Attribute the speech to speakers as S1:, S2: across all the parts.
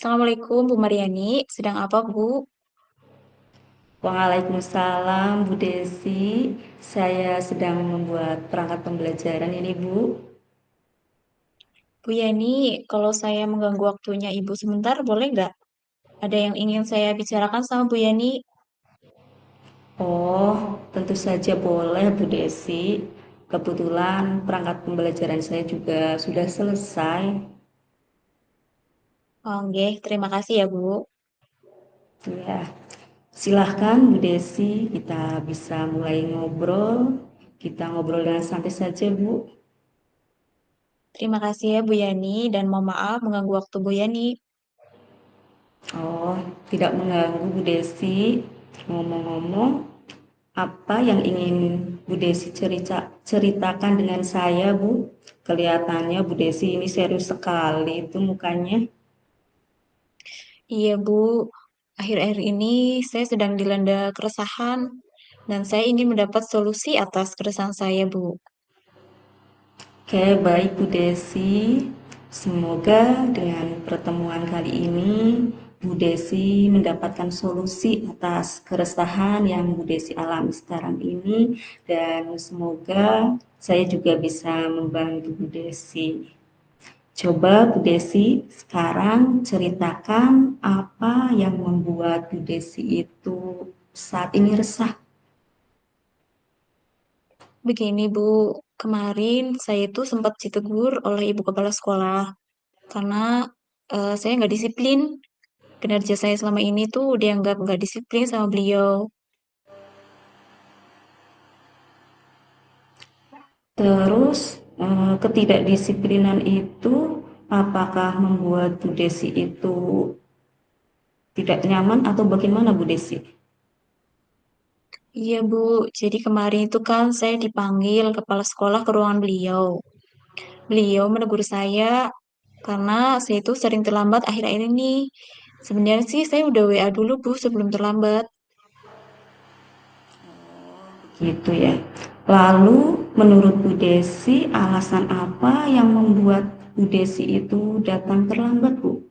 S1: Assalamualaikum Bu Maryani, sedang apa Bu?
S2: Waalaikumsalam Bu Desi, saya sedang membuat perangkat pembelajaran ini Bu.
S1: Bu Yani, kalau saya mengganggu waktunya Ibu sebentar, boleh nggak? Ada yang ingin saya bicarakan sama Bu Yani?
S2: Oh, tentu saja boleh Bu Desi. Kebetulan perangkat pembelajaran saya juga sudah selesai.
S1: Oh, nggih, terima kasih ya Bu.
S2: Ya, silahkan Bu Desi, kita bisa mulai ngobrol. Kita ngobrol dengan santai saja Bu.
S1: Terima kasih ya Bu Yani, dan mohon maaf mengganggu waktu Bu Yani.
S2: Oh, tidak mengganggu Bu Desi. Ngomong-ngomong, apa yang ingin Bu Desi ceritakan dengan saya, Bu? Kelihatannya Bu Desi ini serius sekali itu mukanya.
S1: Iya Bu, akhir-akhir ini saya sedang dilanda keresahan, dan saya ingin mendapat solusi atas keresahan saya Bu.
S2: Oke, baik Bu Desi. Semoga dengan pertemuan kali ini Bu Desi mendapatkan solusi atas keresahan yang Bu Desi alami sekarang ini dan semoga saya juga bisa membantu Bu Desi. Coba Bu Desi sekarang ceritakan apa yang membuat Bu Desi itu saat ini resah.
S1: Begini Bu, kemarin saya itu sempat ditegur oleh Ibu Kepala Sekolah karena saya nggak disiplin. Kinerja saya selama ini tuh dianggap nggak disiplin sama beliau.
S2: Terus ketidakdisiplinan itu apakah membuat Bu Desi itu tidak nyaman atau bagaimana Bu Desi?
S1: Iya Bu, jadi kemarin itu kan saya dipanggil kepala sekolah ke ruangan beliau. Beliau menegur saya karena saya itu sering terlambat akhir-akhir ini. Sebenarnya sih saya udah WA dulu Bu sebelum terlambat.
S2: Gitu ya. Lalu menurut Bu Desi alasan apa yang membuat Bu Desi itu datang terlambat Bu?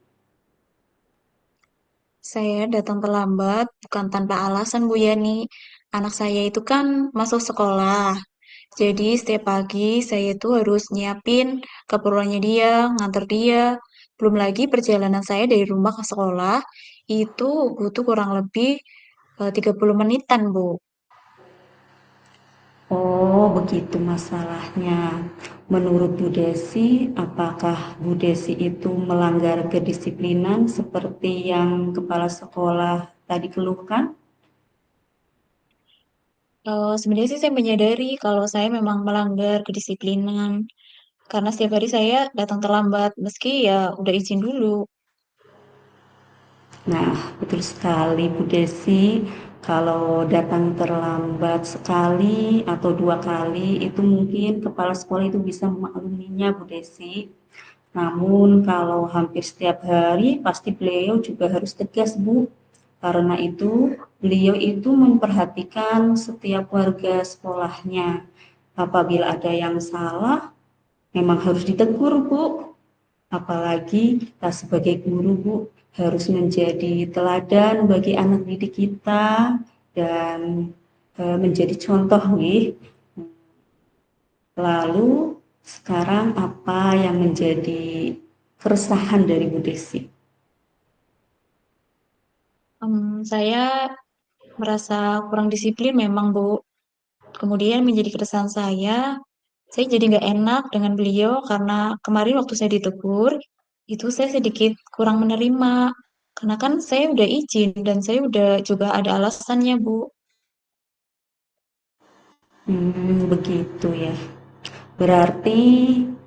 S1: Saya datang terlambat bukan tanpa alasan Bu Yani. Anak saya itu kan masuk sekolah. Jadi setiap pagi saya itu harus nyiapin keperluannya dia, nganter dia. Belum lagi perjalanan saya dari rumah ke sekolah itu butuh kurang lebih 30 menitan, Bu.
S2: Oh, begitu masalahnya. Menurut Bu Desi, apakah Bu Desi itu melanggar kedisiplinan seperti yang kepala sekolah tadi keluhkan?
S1: Sebenarnya sih saya menyadari kalau saya memang melanggar kedisiplinan. Karena setiap hari saya datang terlambat, meski ya udah izin dulu.
S2: Nah, betul sekali Bu Desi. Kalau datang terlambat sekali atau dua kali, itu mungkin kepala sekolah itu bisa memakluminya Bu Desi. Namun kalau hampir setiap hari pasti beliau juga harus tegas Bu. Karena itu beliau itu memperhatikan setiap warga sekolahnya. Apabila ada yang salah, memang harus ditegur Bu. Apalagi kita sebagai guru Bu harus menjadi teladan bagi anak didik kita dan menjadi contoh nih. Lalu sekarang apa yang menjadi keresahan dari Bu Desi?
S1: Saya merasa kurang disiplin memang, Bu. Kemudian menjadi keresahan saya jadi nggak enak dengan beliau karena kemarin waktu saya ditegur, itu saya sedikit kurang menerima. Karena kan saya udah izin dan saya udah juga ada alasannya, Bu.
S2: Begitu ya. Berarti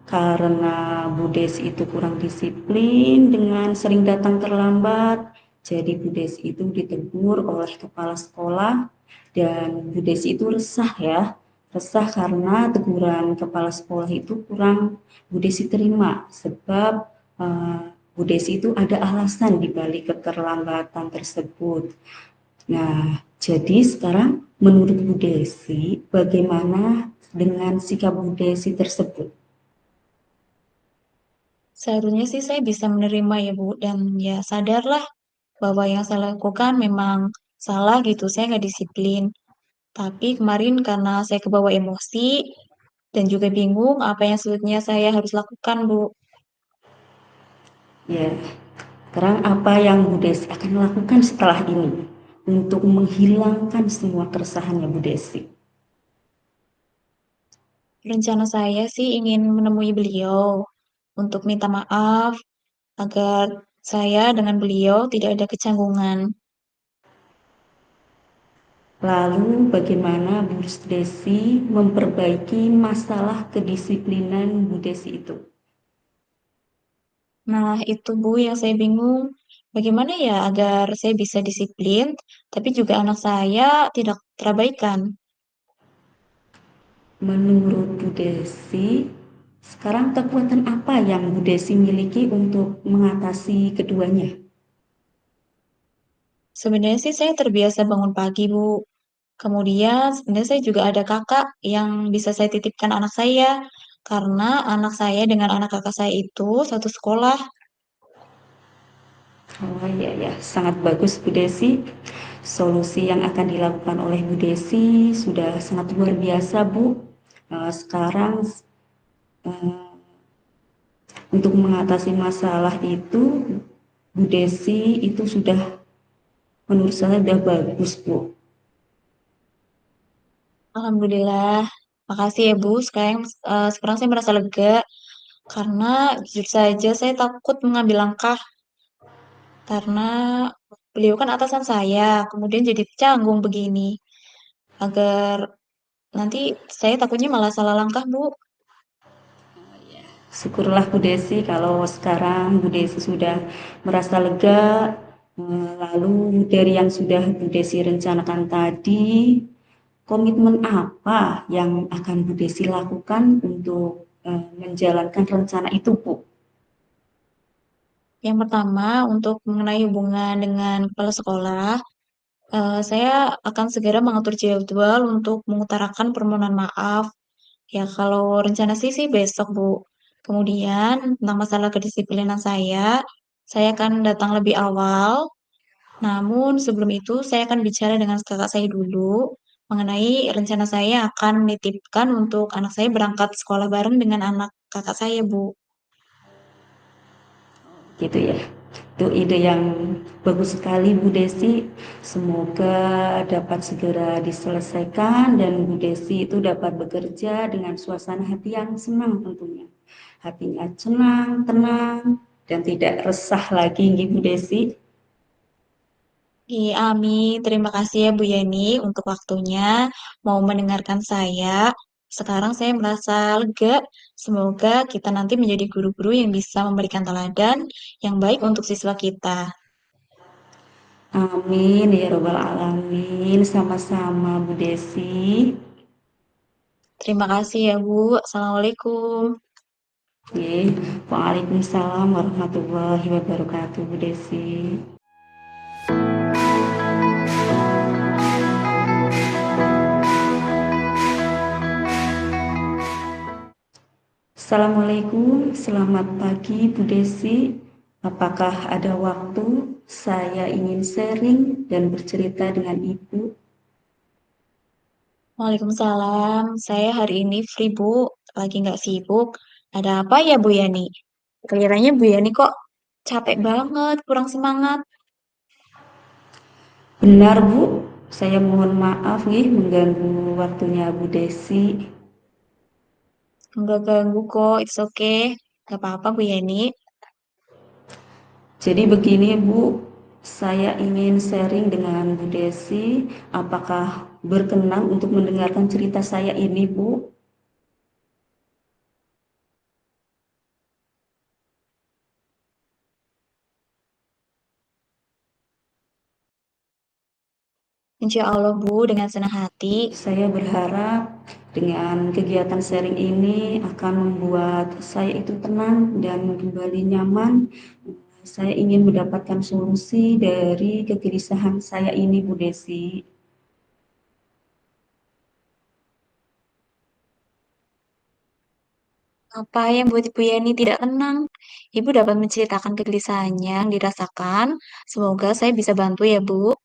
S2: karena Bu Desi itu kurang disiplin dengan sering datang terlambat, jadi Bu Desi itu ditegur oleh kepala sekolah dan Bu Desi itu resah ya. Resah karena teguran kepala sekolah itu kurang Bu Desi terima sebab eh, Bu Desi itu ada alasan di balik keterlambatan tersebut. Nah, jadi sekarang menurut Bu Desi, bagaimana dengan sikap Bu Desi tersebut?
S1: Seharusnya sih saya bisa menerima ya Bu, dan ya sadarlah bahwa yang saya lakukan memang salah gitu, saya nggak disiplin. Tapi kemarin karena saya kebawa emosi dan juga bingung apa yang sebenarnya saya harus lakukan, Bu.
S2: Ya, sekarang apa yang Bu Desi akan lakukan setelah ini untuk menghilangkan semua keresahannya Bu Desi?
S1: Rencana saya sih ingin menemui beliau untuk minta maaf agar saya dengan beliau tidak ada kecanggungan.
S2: Lalu bagaimana Bu Desi memperbaiki masalah kedisiplinan Bu Desi itu?
S1: Nah, itu Bu yang saya bingung. Bagaimana ya agar saya bisa disiplin, tapi juga anak saya tidak terabaikan.
S2: Menurut Bu Desi, sekarang kekuatan apa yang Bu Desi miliki untuk mengatasi keduanya?
S1: Sebenarnya sih saya terbiasa bangun pagi, Bu. Kemudian sebenarnya saya juga ada kakak yang bisa saya titipkan anak saya. Karena anak saya dengan anak kakak saya itu satu sekolah.
S2: Oh iya ya, sangat bagus Bu Desi. Solusi yang akan dilakukan oleh Bu Desi sudah sangat luar biasa Bu. Sekarang eh, untuk mengatasi masalah itu Bu Desi itu sudah menurut saya sudah bagus Bu.
S1: Alhamdulillah. Makasih ya, Bu. Sekarang saya merasa lega karena jujur saja saya takut mengambil langkah karena beliau kan atasan saya, kemudian jadi canggung begini. Agar nanti saya takutnya malah salah langkah, Bu.
S2: Syukurlah Bu Desi kalau sekarang Bu Desi sudah merasa lega. Lalu dari yang sudah Bu Desi rencanakan tadi, komitmen apa yang akan Bu Desi lakukan untuk menjalankan rencana itu Bu?
S1: Yang pertama, untuk mengenai hubungan dengan kepala sekolah, saya akan segera mengatur jadwal untuk mengutarakan permohonan maaf. Ya, kalau rencana sih besok, Bu. Kemudian, tentang masalah kedisiplinan saya akan datang lebih awal. Namun, sebelum itu, saya akan bicara dengan kakak saya dulu mengenai rencana saya akan menitipkan untuk anak saya berangkat sekolah bareng dengan anak kakak saya, Bu.
S2: Gitu ya. Itu ide yang bagus sekali Bu Desi. Semoga dapat segera diselesaikan dan Bu Desi itu dapat bekerja dengan suasana hati yang senang tentunya. Hatinya senang, tenang, dan tidak resah lagi nih Bu Desi.
S1: Iya, Amin. Terima kasih ya Bu Yeni untuk waktunya mau mendengarkan saya. Sekarang saya merasa lega. Semoga kita nanti menjadi guru-guru yang bisa memberikan teladan yang baik untuk siswa kita.
S2: Amin ya robbal alamin. Sama-sama Bu Desi.
S1: Terima kasih ya Bu. Assalamualaikum.
S2: Oke. Waalaikumsalam warahmatullahi wabarakatuh Bu Desi. Assalamualaikum, selamat pagi Bu Desi. Apakah ada waktu saya ingin sharing dan bercerita dengan Ibu?
S1: Waalaikumsalam. Saya hari ini free Bu. Lagi nggak sibuk. Ada apa ya Bu Yani? Kelihatannya Bu Yani kok capek banget, kurang semangat.
S2: Benar Bu, saya mohon maaf nih mengganggu waktunya Bu Desi.
S1: Enggak ganggu kok, it's okay. Gak apa-apa Bu Yani.
S2: Jadi begini Bu, saya ingin sharing dengan Bu Desi. Apakah berkenan untuk mendengarkan cerita saya ini Bu?
S1: Insya Allah Bu, dengan senang hati.
S2: Saya berharap dengan kegiatan sharing ini akan membuat saya itu tenang dan kembali nyaman. Saya ingin mendapatkan solusi dari kegelisahan saya ini, Bu Desi.
S1: Apa yang buat Ibu Yani tidak tenang? Ibu dapat menceritakan kegelisahannya yang dirasakan. Semoga saya bisa bantu ya, Bu.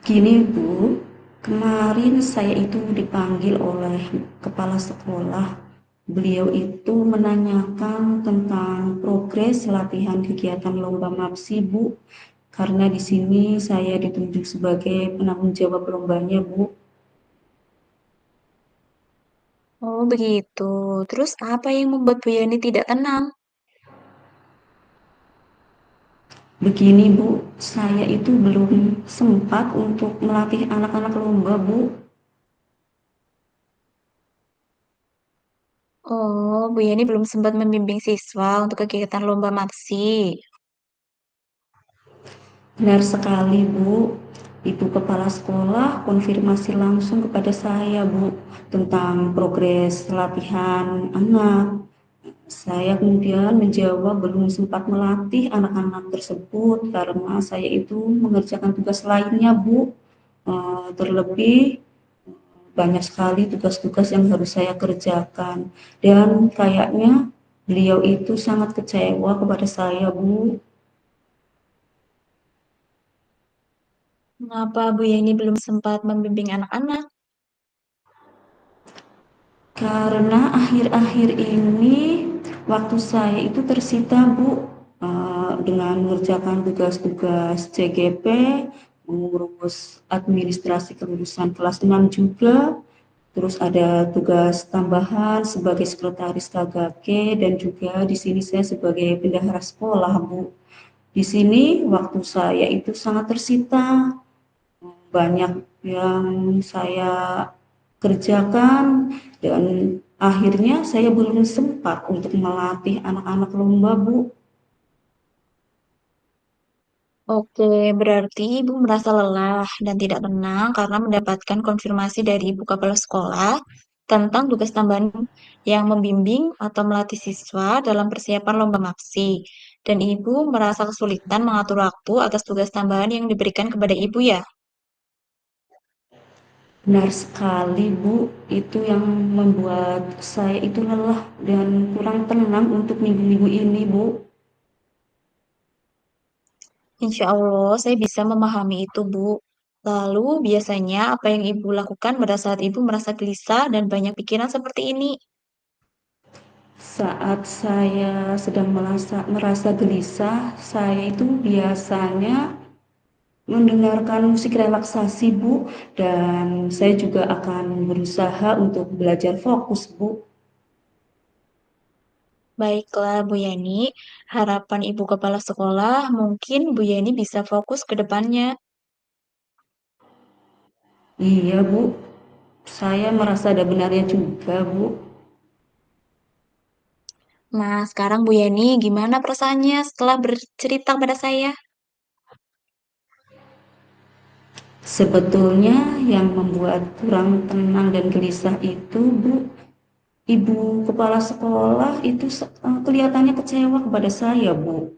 S2: Gini Bu, kemarin saya itu dipanggil oleh kepala sekolah. Beliau itu menanyakan tentang progres latihan kegiatan lomba MAPSI Bu, karena di sini saya ditunjuk sebagai penanggung jawab lombanya Bu.
S1: Oh, begitu. Terus apa yang membuat Bu Yani tidak tenang?
S2: Begini Bu, saya itu belum sempat untuk melatih anak-anak lomba Bu.
S1: Oh, Bu Yani belum sempat membimbing siswa untuk kegiatan lomba MAPSI.
S2: Benar sekali Bu, Ibu Kepala Sekolah konfirmasi langsung kepada saya Bu tentang progres latihan anak. Saya kemudian menjawab belum sempat melatih anak-anak tersebut karena saya itu mengerjakan tugas lainnya Bu. Terlebih banyak sekali tugas-tugas yang harus saya kerjakan dan kayaknya beliau itu sangat kecewa kepada saya Bu.
S1: Mengapa Bu Yani belum sempat membimbing anak-anak?
S2: Karena akhir-akhir ini waktu saya itu tersita Bu, dengan mengerjakan tugas-tugas CGP, mengurus administrasi kelulusan kelas 6 juga, terus ada tugas tambahan sebagai sekretaris KGK dan juga di sini saya sebagai bendahara sekolah Bu. Di sini waktu saya itu sangat tersita, banyak yang saya kerjakan dan akhirnya saya belum sempat untuk melatih anak-anak lomba Bu.
S1: Oke, berarti Ibu merasa lelah dan tidak tenang karena mendapatkan konfirmasi dari Ibu Kepala Sekolah tentang tugas tambahan yang membimbing atau melatih siswa dalam persiapan lomba MAPSI. Dan Ibu merasa kesulitan mengatur waktu atas tugas tambahan yang diberikan kepada Ibu ya.
S2: Benar sekali Bu, itu yang membuat saya itu lelah dan kurang tenang untuk minggu-minggu ini Bu.
S1: Insya Allah, saya bisa memahami itu, Bu. Lalu, biasanya apa yang Ibu lakukan pada saat Ibu merasa gelisah dan banyak pikiran seperti ini?
S2: Saat saya sedang merasa gelisah, saya itu biasanya mendengarkan musik relaksasi Bu, dan saya juga akan berusaha untuk belajar fokus Bu.
S1: Baiklah, Bu Yani. Harapan Ibu Kepala Sekolah, mungkin Bu Yani bisa fokus ke depannya.
S2: Iya Bu, saya merasa ada benarnya juga Bu.
S1: Nah, sekarang Bu Yani, gimana perasaannya setelah bercerita pada saya?
S2: Sebetulnya yang membuat kurang tenang dan gelisah itu Bu, Ibu Kepala Sekolah itu kelihatannya kecewa kepada saya Bu.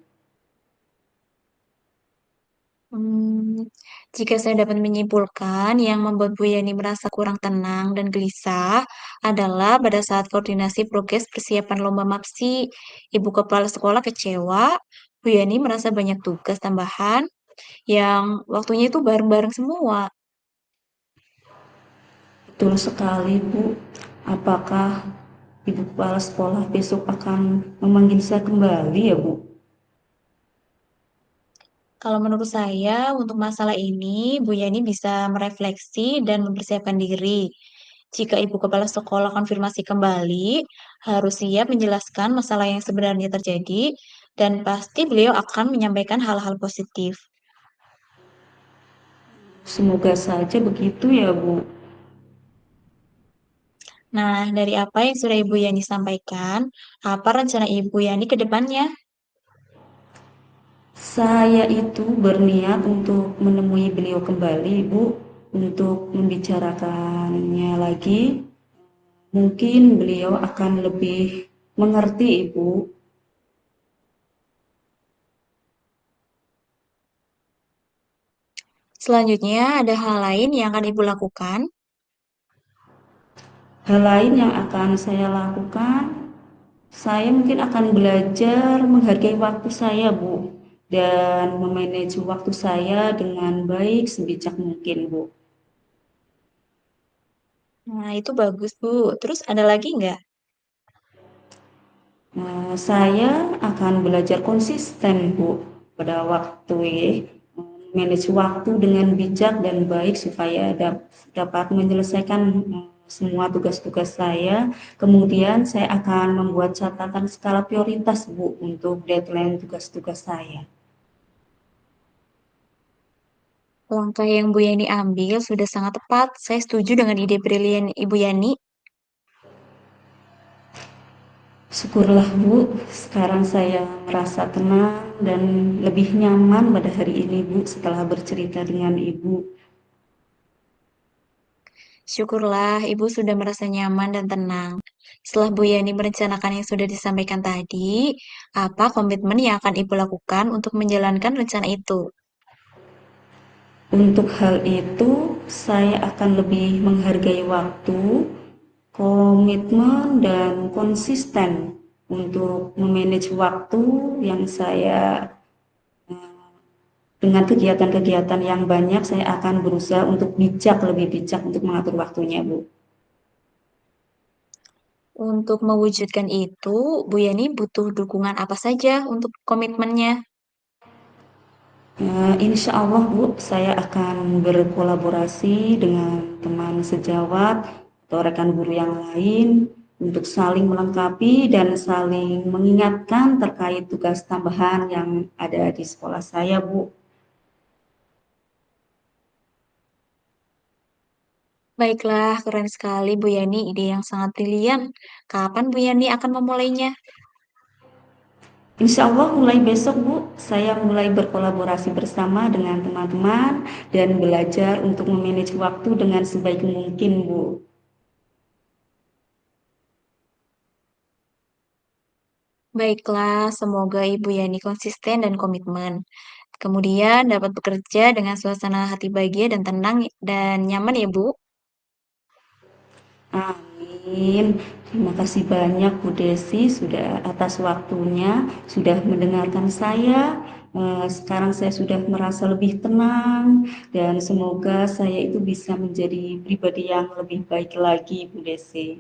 S1: Hmm, jika saya dapat menyimpulkan, yang membuat Bu Yani merasa kurang tenang dan gelisah adalah pada saat koordinasi progres persiapan lomba MAPSI. Ibu Kepala Sekolah kecewa, Bu Yani merasa banyak tugas tambahan yang waktunya itu bareng-bareng semua.
S2: Betul sekali Bu, apakah Ibu Kepala Sekolah besok akan memanggil saya kembali ya Bu?
S1: Kalau menurut saya, untuk masalah ini, Bu Yani bisa merefleksi dan mempersiapkan diri. Jika Ibu Kepala Sekolah konfirmasi kembali, harus siap menjelaskan masalah yang sebenarnya terjadi, dan pasti beliau akan menyampaikan hal-hal positif.
S2: Semoga saja begitu ya Bu.
S1: Nah, dari apa yang sudah Ibu Yani sampaikan, apa rencana Ibu Yani ke depannya?
S2: Saya itu berniat untuk menemui beliau kembali, Bu, untuk membicarakannya lagi. Mungkin beliau akan lebih mengerti, Ibu.
S1: Selanjutnya, ada hal lain yang akan Ibu lakukan?
S2: Hal lain yang akan saya lakukan, saya mungkin akan belajar menghargai waktu saya, Bu, dan memanage waktu saya dengan baik sebijak mungkin, Bu.
S1: Nah, itu bagus, Bu. Terus ada lagi nggak?
S2: Saya akan belajar konsisten, Bu, pada waktu ya, manage waktu dengan bijak dan baik supaya dapat menyelesaikan semua tugas-tugas saya. Kemudian saya akan membuat catatan skala prioritas, Bu, untuk deadline tugas-tugas saya.
S1: Langkah yang Bu Yani ambil sudah sangat tepat. Saya setuju dengan ide brilian Ibu Yani.
S2: Syukurlah Bu, sekarang saya merasa tenang dan lebih nyaman pada hari ini Bu setelah bercerita dengan Ibu.
S1: Syukurlah Ibu sudah merasa nyaman dan tenang. Setelah Bu Yani merencanakan yang sudah disampaikan tadi, apa komitmen yang akan Ibu lakukan untuk menjalankan rencana itu?
S2: Untuk hal itu, saya akan lebih menghargai waktu, komitmen, dan konsisten untuk memanage waktu yang saya dengan kegiatan-kegiatan yang banyak, saya akan berusaha untuk bijak, lebih bijak untuk mengatur waktunya, Bu.
S1: Untuk mewujudkan itu, Bu Yani butuh dukungan apa saja untuk komitmennya?
S2: Insya Allah Bu, saya akan berkolaborasi dengan teman sejawat atau rekan guru yang lain untuk saling melengkapi dan saling mengingatkan terkait tugas tambahan yang ada di sekolah saya Bu.
S1: Baiklah, keren sekali Bu Yani, ide yang sangat brilian. Kapan Bu Yani akan memulainya?
S2: Insya Allah mulai besok Bu, saya mulai berkolaborasi bersama dengan teman-teman dan belajar untuk memanage waktu dengan sebaik mungkin Bu.
S1: Baiklah, semoga Ibu Yani konsisten dan komitmen. Kemudian dapat bekerja dengan suasana hati bahagia dan tenang dan nyaman ya Bu.
S2: Amin. Terima kasih banyak Bu Desi sudah atas waktunya, sudah mendengarkan saya. Sekarang saya sudah merasa lebih tenang dan semoga saya itu bisa menjadi pribadi yang lebih baik lagi Bu Desi.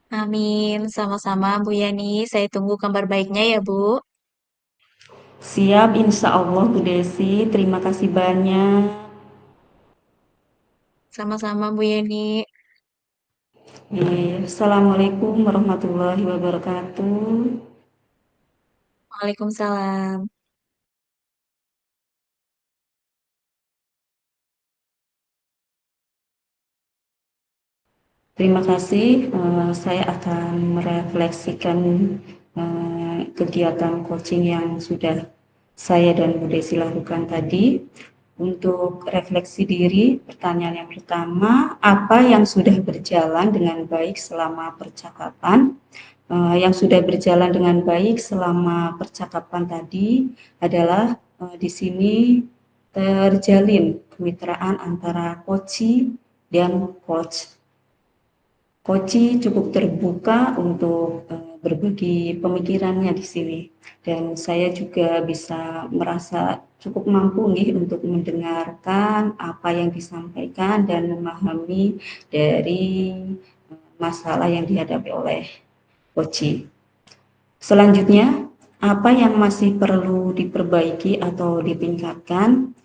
S1: Amin, sama-sama Bu Yani. Saya tunggu kabar baiknya ya Bu.
S2: Siap insya Allah Bu Desi. Terima kasih banyak.
S1: Sama-sama Bu Yani.
S2: Assalamualaikum warahmatullahi wabarakatuh.
S1: Waalaikumsalam.
S2: Terima kasih. Saya akan merefleksikan kegiatan coaching yang sudah saya dan Bu Desi lakukan tadi. Untuk refleksi diri, pertanyaan yang pertama, apa yang sudah berjalan dengan baik selama percakapan? Yang sudah berjalan dengan baik selama percakapan tadi adalah di sini terjalin kemitraan antara coachee dan coach. Koci cukup terbuka untuk berbagi pemikirannya di sini dan saya juga bisa merasa cukup mampu nih untuk mendengarkan apa yang disampaikan dan memahami dari masalah yang dihadapi oleh Koci. Selanjutnya, apa yang masih perlu diperbaiki atau ditingkatkan?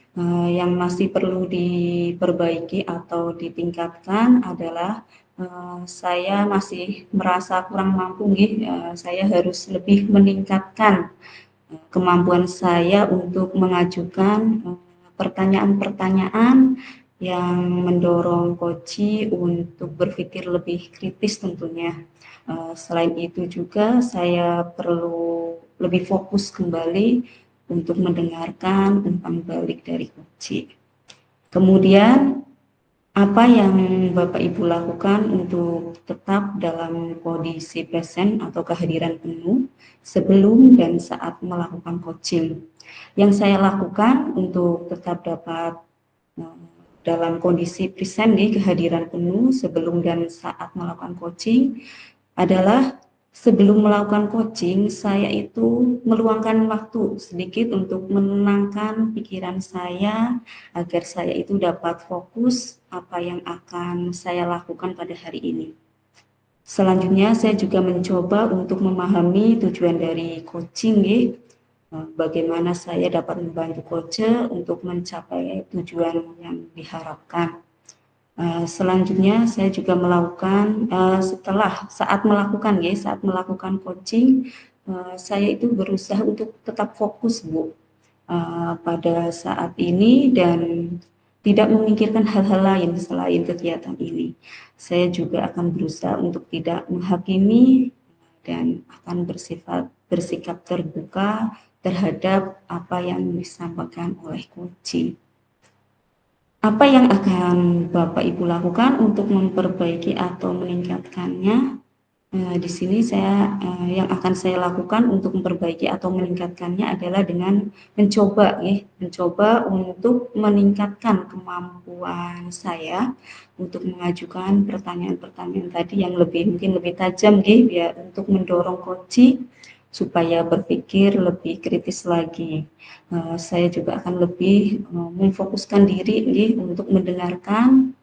S2: Yang masih perlu diperbaiki atau ditingkatkan adalah saya masih merasa kurang mampu nih, saya harus lebih meningkatkan kemampuan saya untuk mengajukan pertanyaan-pertanyaan yang mendorong koci untuk berpikir lebih kritis tentunya. Selain itu juga saya perlu lebih fokus kembali untuk mendengarkan umpan balik dari koci. Kemudian apa yang Bapak Ibu lakukan untuk tetap dalam kondisi present atau kehadiran penuh sebelum dan saat melakukan coaching? Yang saya lakukan untuk tetap dapat dalam kondisi present nih, kehadiran penuh sebelum dan saat melakukan coaching adalah sebelum melakukan coaching, saya itu meluangkan waktu sedikit untuk menenangkan pikiran saya agar saya itu dapat fokus apa yang akan saya lakukan pada hari ini. Selanjutnya, saya juga mencoba untuk memahami tujuan dari coaching, ya. Bagaimana saya dapat membantu coach untuk mencapai tujuan yang diharapkan. Selanjutnya saya juga melakukan saat melakukan coaching, saya itu berusaha untuk tetap fokus, Bu, pada saat ini dan tidak memikirkan hal-hal lain selain kegiatan ini. Saya juga akan berusaha untuk tidak menghakimi dan akan bersikap terbuka terhadap apa yang disampaikan oleh coaching. Apa yang akan Bapak Ibu lakukan untuk memperbaiki atau meningkatkannya? Di sini yang akan saya lakukan untuk memperbaiki atau meningkatkannya adalah dengan mencoba untuk meningkatkan kemampuan saya untuk mengajukan pertanyaan-pertanyaan tadi yang mungkin lebih tajam, biar untuk mendorong coach supaya berpikir lebih kritis lagi. Saya juga akan lebih memfokuskan diri untuk mendengarkan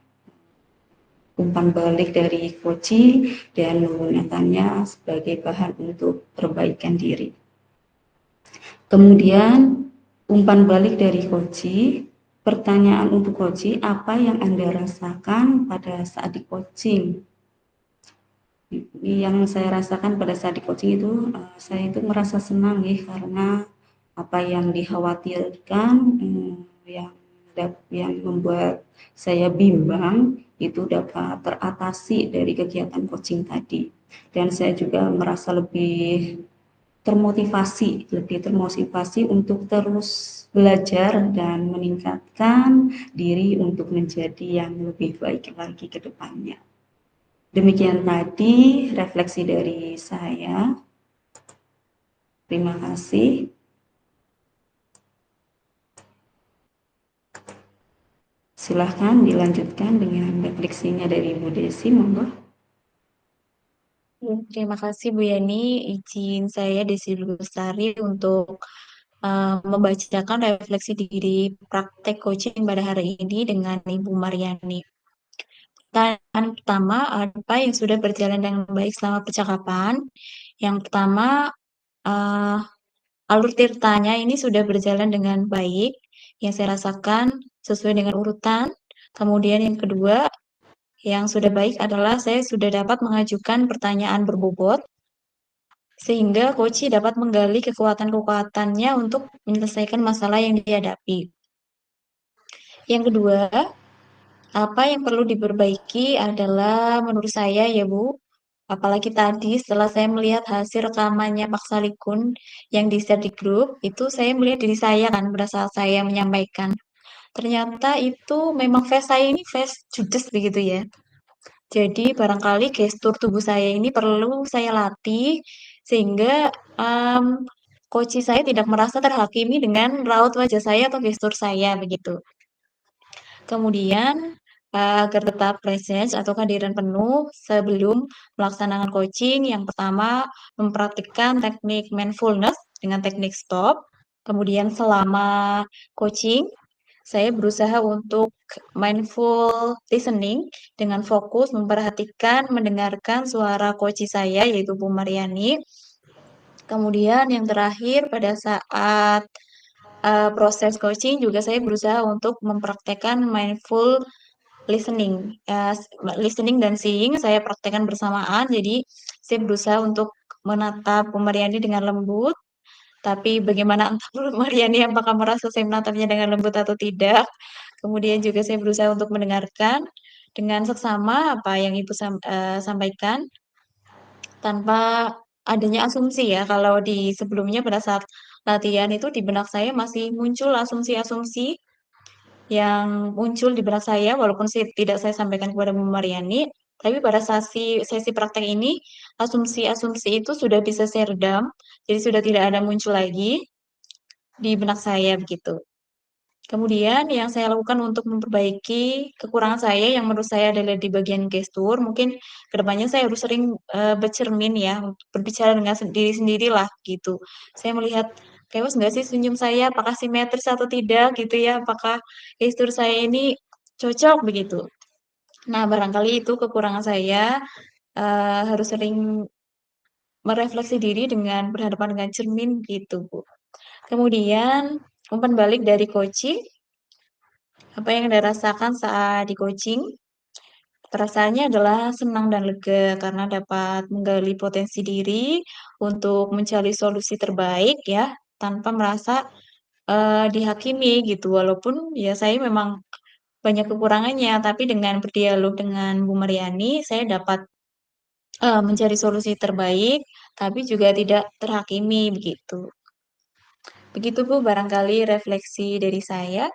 S2: umpan balik dari coaching dan menggunakannya sebagai bahan untuk perbaikan diri. Kemudian umpan balik dari coaching, pertanyaan untuk coaching, apa yang Anda rasakan pada saat di coaching? Yang saya rasakan pada saat di coaching itu, saya itu merasa senang, karena apa yang dikhawatirkan, yang membuat saya bimbang itu dapat teratasi dari kegiatan coaching tadi. Dan saya juga merasa lebih termotivasi untuk terus belajar dan meningkatkan diri untuk menjadi yang lebih baik lagi ke depannya. Demikian tadi refleksi dari saya. Terima kasih. Silahkan dilanjutkan dengan refleksinya dari Bu Desi, monggo.
S1: Terima kasih Bu Yani. Izin saya Desi Lestari untuk membacakan refleksi diri praktek coaching pada hari ini dengan Ibu Mariani. Pertanyaan pertama, apa yang sudah berjalan dengan baik selama percakapan? Yang pertama, uh, alur ceritanya ini sudah berjalan dengan baik, yang saya rasakan sesuai dengan urutan. Kemudian yang kedua, yang sudah baik adalah saya sudah dapat mengajukan pertanyaan berbobot, sehingga coach dapat menggali kekuatan-kekuatannya untuk menyelesaikan masalah yang dihadapi. Yang kedua, apa yang perlu diperbaiki adalah menurut saya ya Bu, apalagi tadi setelah saya melihat hasil rekamannya Pak Salikun yang di-share di grup, itu saya melihat diri saya kan pada saat saya menyampaikan. Ternyata itu memang face saya ini face judes begitu ya. Jadi barangkali gestur tubuh saya ini perlu saya latih sehingga um, coach saya tidak merasa terhakimi dengan raut wajah saya atau gestur saya begitu. Kemudian agar tetap presence atau kehadiran penuh sebelum melaksanakan coaching, yang pertama mempraktikkan teknik mindfulness dengan teknik stop. Kemudian selama coaching, saya berusaha untuk mindful listening dengan fokus memperhatikan, mendengarkan suara coach saya, yaitu Bu Mariani. Kemudian yang terakhir, pada saat proses coaching juga saya berusaha untuk mempraktekkan mindful listening. Listening dan seeing saya praktekkan bersamaan, jadi saya berusaha untuk menatap Bu Mariani dengan lembut, tapi bagaimana entah Bu Mariani apakah merasa saya menatapnya dengan lembut atau tidak. Kemudian juga saya berusaha untuk mendengarkan dengan seksama apa yang Ibu sampaikan tanpa adanya asumsi ya. Kalau di sebelumnya pada saat latihan itu di benak saya masih muncul asumsi-asumsi yang muncul di benak saya walaupun tidak saya sampaikan kepada Bu Mariani, tapi pada sesi praktek ini asumsi-asumsi itu sudah bisa saya redam, jadi sudah tidak ada muncul lagi di benak saya begitu. Kemudian yang saya lakukan untuk memperbaiki kekurangan saya yang menurut saya adalah di bagian gestur, mungkin kedepannya saya harus sering, bercermin ya, untuk berbicara dengan diri sendirilah gitu. Saya melihat, "Kewas nggak sih senyum saya? Apakah simetris atau tidak?" Gitu ya, "Apakah gestur saya ini cocok?" Begitu. Nah, barangkali itu kekurangan saya, harus sering merefleksi diri dengan berhadapan dengan cermin gitu, Bu. Kemudian umpan balik dari coaching, apa yang Anda rasakan saat di-coaching? Perasaannya adalah senang dan lega karena dapat menggali potensi diri untuk mencari solusi terbaik ya, tanpa merasa, dihakimi gitu. Walaupun ya saya memang banyak kekurangannya, tapi dengan berdialog dengan Bu Maryani, saya dapat, mencari solusi terbaik, tapi juga tidak terhakimi begitu. Begitu Bu barangkali refleksi dari saya.